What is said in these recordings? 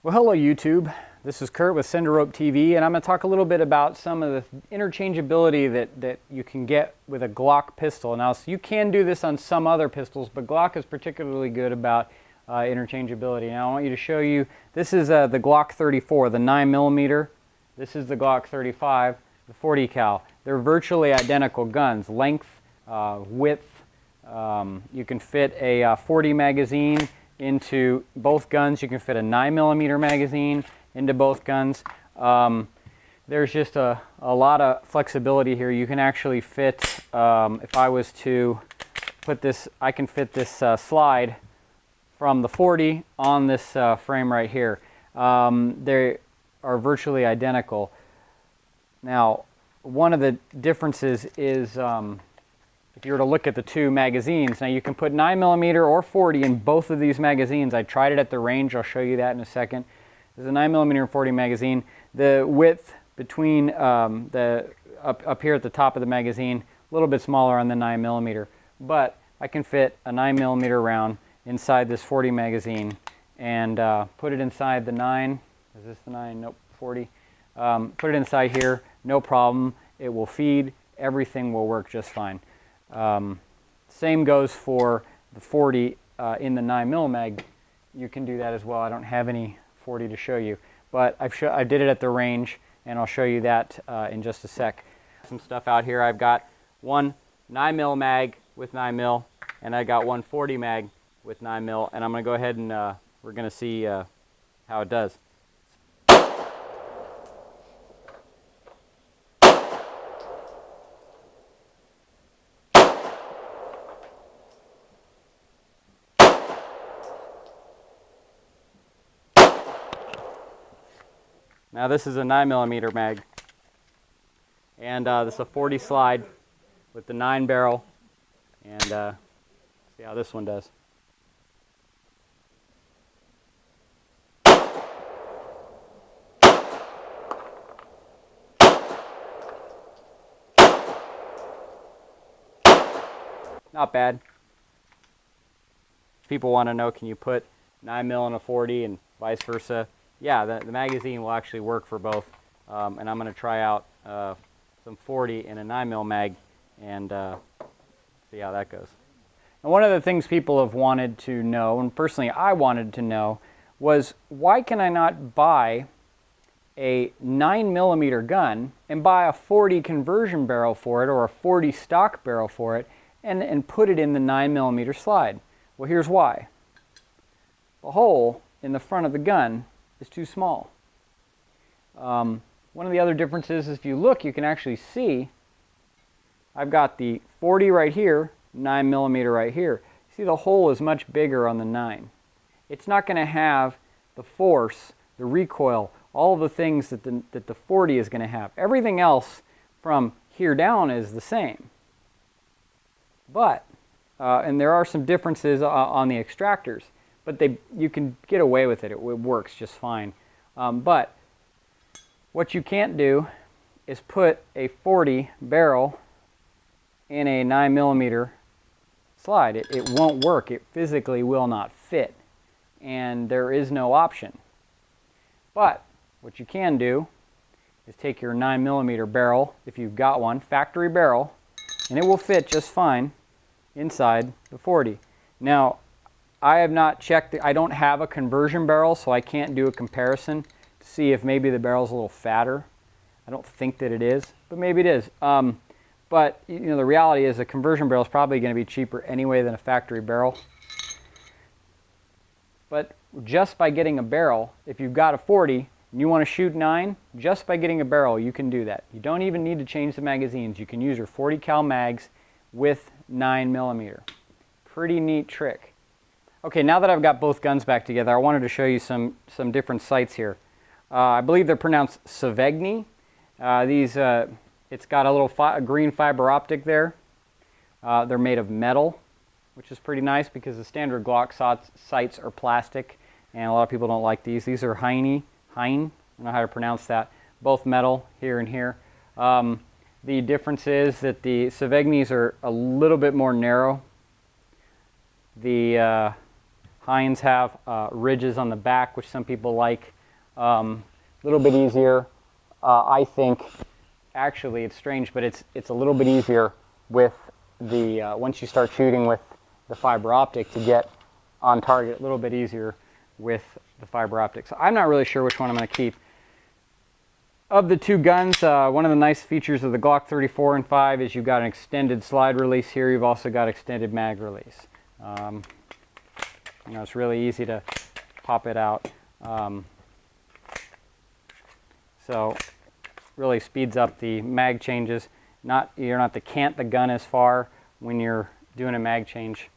Well, hello YouTube. This is Kurt with Cinder Rope TV, and I'm going to talk a little bit about some of the interchangeability that you can get with a Glock pistol. Now, so you can do this on some other pistols, but Glock is particularly good about interchangeability. Now, I want you to show you, this is the Glock 34, the 9mm. This is the Glock 35, the 40 cal. They're virtually identical guns, length, width. You can fit a 40 magazine into both guns. You can fit a 9mm magazine into both guns. There's just a lot of flexibility here. You can actually fit, if I was to put this, I can fit this slide from the 40 on this frame right here. They are virtually identical. Now, one of the differences is if you were to look at the two magazines, now you can put 9mm or 40 in both of these magazines. I tried it at the range. I'll show you that in a second. There's a 9mm and 40 magazine. The width between up here at the top of the magazine, a little bit smaller on the 9mm, but I can fit a 9mm round inside this 40 magazine and put it inside the 9. Is this the 9? Nope, 40. Put it inside here, no problem. It will feed. Everything will work just fine. Same goes for the 40 in the 9mm mag. You can do that as well. I don't have any 40 to show you, but I did it at the range, and I'll show you that in just a sec. Some stuff out here. I've got one 9mm mag with 9mm, and I got one 40 mag with 9mm, and I'm going to go ahead and we're going to see how it does. Now this is a 9mm mag, and this is a 40 slide with the 9 barrel, and see how this one does. Not bad. People want to know, can you put 9mm in a 40 and vice versa? Yeah, the magazine will actually work for both, and I'm going to try out some 40 in a 9mm mag and see how that goes. And one of the things people have wanted to know, and personally I wanted to know, was why can I not buy a 9mm gun and buy a 40 conversion barrel for it, or a 40 stock barrel for it, and put it in the 9mm slide? Well, here's why. The hole in the front of the gun is too small. One of the other differences is if you look, you can actually see I've got the 40 right here, 9mm right here. See, the hole is much bigger on the 9. It's not going to have the force, the recoil, all the things that the 40 is going to have. Everything else from here down is the same. But, and there are some differences on the extractors, but you can get away with it. It works just fine. But what you can't do is put a 40 barrel in a 9mm slide. It won't work. It physically will not fit, and there is no option. But what you can do is take your 9mm barrel, if you've got one, factory barrel, and it will fit just fine inside the 40. Now, I have not checked, I don't have a conversion barrel, so I can't do a comparison to see if maybe the barrel's a little fatter. I don't think that it is, but maybe it is. But you know, the reality is a conversion barrel is probably going to be cheaper anyway than a factory barrel. But just by getting a barrel, if you've got a 40 and you want to shoot 9, just by getting a barrel, you can do that. You don't even need to change the magazines. You can use your 40 cal mags with 9mm. Pretty neat trick. Okay, now that I've got both guns back together, I wanted to show you some different sights here. I believe they're pronounced acidentally. It's got a little green fiber optic there. They're made of metal, which is pretty nice because the standard Glock sights are plastic, and a lot of people don't like these. These are Hein, I don't know how to pronounce that. Both metal here and here. The difference is that the acidentallys are a little bit more narrow. The Hinds have ridges on the back, which some people like. A little bit easier, I think. Actually, it's strange, but it's a little bit easier with the once you start shooting with the fiber optic to get on target. A little bit easier with the fiber optic. So I'm not really sure which one I'm going to keep. Of the two guns, one of the nice features of the Glock 34 and 5 is you've got an extended slide release here. You've also got extended mag release. You know, it's really easy to pop it out. So really speeds up the mag changes. You're not to cant the gun as far when you're doing a mag change.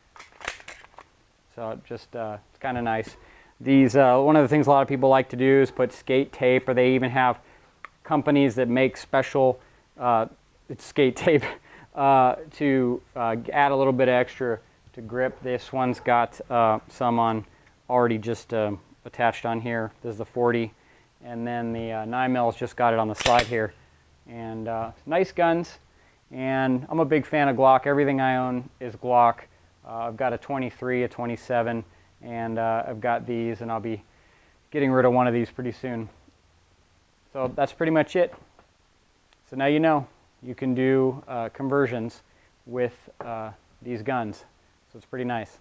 So it just it's kind of nice. These one of the things a lot of people like to do is put skate tape, or they even have companies that make special skate tape to add a little bit extra to grip. This one's got some on already just attached on here. This is the 40, and then the 9mm just got it on the slide here. And nice guns, and I'm a big fan of Glock. Everything I own is Glock. I've got a 23, a 27, and I've got these, and I'll be getting rid of one of these pretty soon. So that's pretty much it. So now you know you can do conversions with these guns. So it's pretty nice.